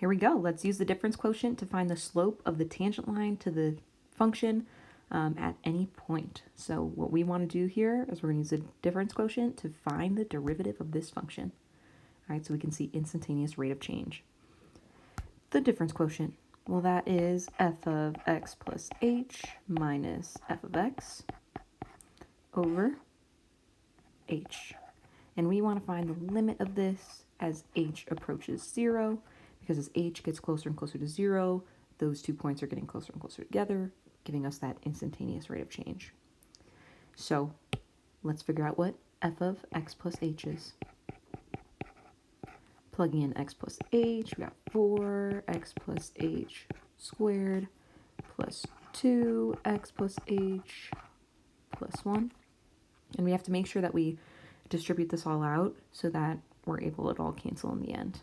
here we go. Let's use the difference quotient to find the slope of the tangent line to the function at any point. So what we want to do here is we're going to use the difference quotient to find the derivative of this function. All right, so we can see instantaneous rate of change. The difference quotient, well, that is f of x plus h minus f of x over h. And we want to find the limit of this as h approaches 0, because as h gets closer and closer to 0, those 2 points are getting closer and closer together, giving us that instantaneous rate of change. So let's figure out what f of x plus h is. Plugging in x plus h, we got 4x plus h squared plus 2x plus h plus 1. And we have to make sure that we distribute this all out so that we're able to all cancel in the end.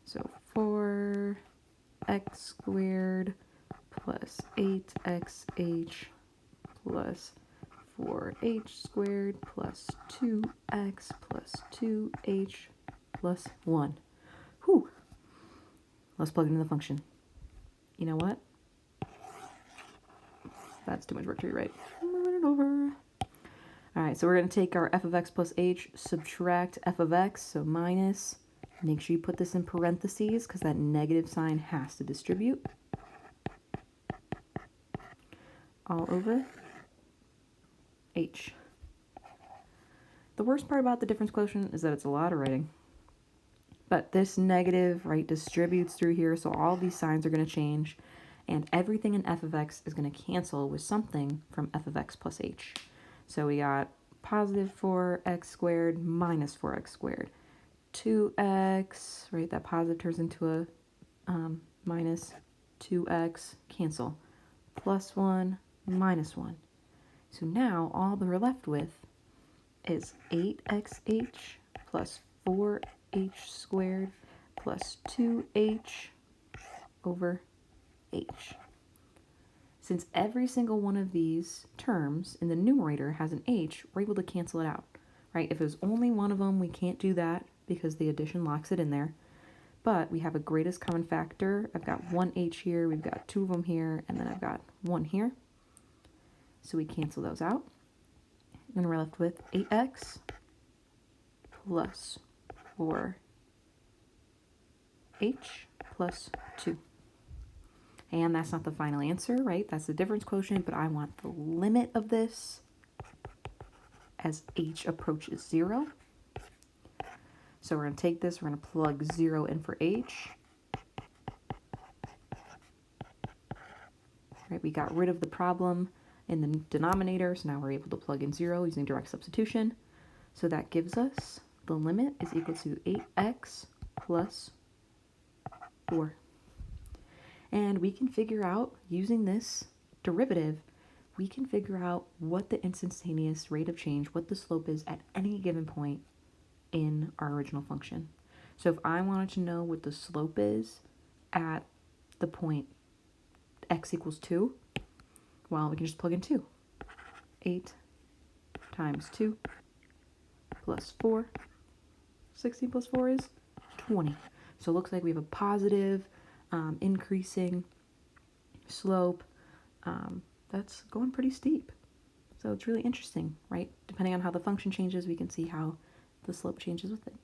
So 4x squared plus 8xh plus 4h squared plus 2x plus 2h plus 1. Whew. Let's plug it into the function. You know what? That's too much work to rewrite. I'm moving it over. All right, so we're going to take our f of x plus h, subtract f of x, so minus. Make sure you put this in parentheses because that negative sign has to distribute. All over h. The worst part about the difference quotient is that it's a lot of writing. But this negative, right, distributes through here, so all these signs are going to change, and everything in f of x is going to cancel with something from f of x plus h. So we got positive 4x squared minus 4x squared. 2x, right, that positive turns into a minus 2x, cancel. Plus 1, minus 1. So now all we're left with is 8xh plus 4h squared plus 2h over h. Since every single one of these terms in the numerator has an h, we're able to cancel it out, right? If there's only one of them, we can't do that because the addition locks it in there. But we have a greatest common factor. I've got one h here, we've got 2 of them here, and then I've got 1 here. So we cancel those out. And we're left with 8x plus 4h plus 2. And that's not the final answer, right? That's the difference quotient, but I want the limit of this as h approaches 0. So we're going to take this, we're going to plug 0 in for h. Right, we got rid of the problem in the denominator, so now we're able to plug in 0 using direct substitution. So that gives us the limit is equal to 8x plus 4. And we can figure out, using this derivative, we can figure out what the instantaneous rate of change, what the slope is at any given point in our original function. So if I wanted to know what the slope is at the point x equals 2, well, we can just plug in 2. 8 times 2 plus 4. 16 plus 4 is 20. So it looks like we have a positive increasing slope that's going pretty steep. So it's really interesting, right? Depending on how the function changes, we can see how the slope changes with it.